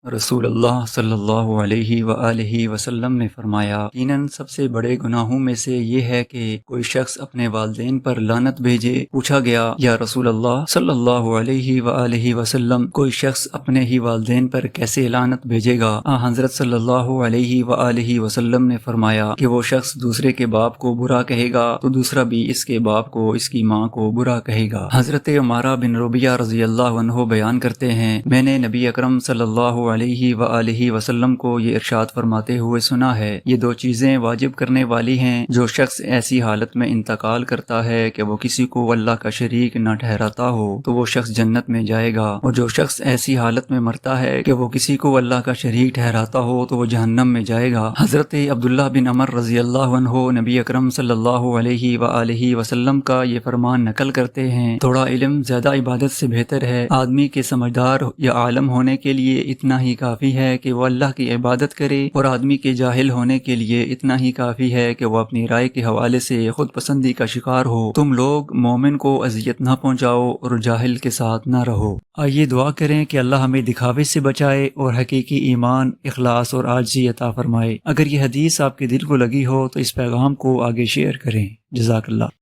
رسول اللہ صلی اللہ علیہ وآلہ وسلم نے فرمایا، یقیناً سب سے بڑے گناہوں میں سے یہ ہے کہ کوئی شخص اپنے والدین پر لعنت بھیجے۔ پوچھا گیا، یا رسول اللہ صلی اللہ علیہ وآلہ وسلم، کوئی شخص اپنے ہی والدین پر کیسے لعنت بھیجے گا؟ حضرت صلی اللہ علیہ وآلہ وسلم نے فرمایا کہ وہ شخص دوسرے کے باپ کو برا کہے گا تو دوسرا بھی اس کے باپ کو، اس کی ماں کو برا کہے گا۔ حضرت عمارہ بن ربیعہ رضی اللہ عنہ بیان کرتے ہیں، میں نے نبی اکرم صلی اللہ علیہ وآلہ وسلم کو یہ ارشاد فرماتے ہوئے سنا ہے، یہ دو چیزیں واجب کرنے والی ہیں، جو شخص ایسی حالت میں انتقال کرتا ہے کہ وہ کسی کو اللہ کا شریک نہ ٹھہراتا ہو تو وہ شخص جنت میں جائے گا، اور جو شخص ایسی حالت میں مرتا ہے کہ وہ کسی کو اللہ کا شریک ٹھہراتا ہو تو وہ جہنم میں جائے گا۔ حضرت عبداللہ بن عمر رضی اللہ عنہ نبی اکرم صلی اللہ علیہ وآلہ وسلم کا یہ فرمان نقل کرتے ہیں، تھوڑا علم زیادہ عبادت سے بہتر ہے۔ آدمی کے سمجھدار یا عالم ہونے کے لیے اتنا ہی کافی ہے کہ وہ اللہ کی عبادت کرے، اور آدمی کے جاہل ہونے کے لیے اتنا ہی کافی ہے کہ وہ اپنی رائے کے حوالے سے خود پسندی کا شکار ہو۔ تم لوگ مومن کو اذیت نہ پہنچاؤ اور جاہل کے ساتھ نہ رہو۔ آئیے دعا کریں کہ اللہ ہمیں دکھاوے سے بچائے اور حقیقی ایمان، اخلاص اور عاجزی عطا فرمائے۔ اگر یہ حدیث آپ کے دل کو لگی ہو تو اس پیغام کو آگے شیئر کریں۔ جزاک اللہ۔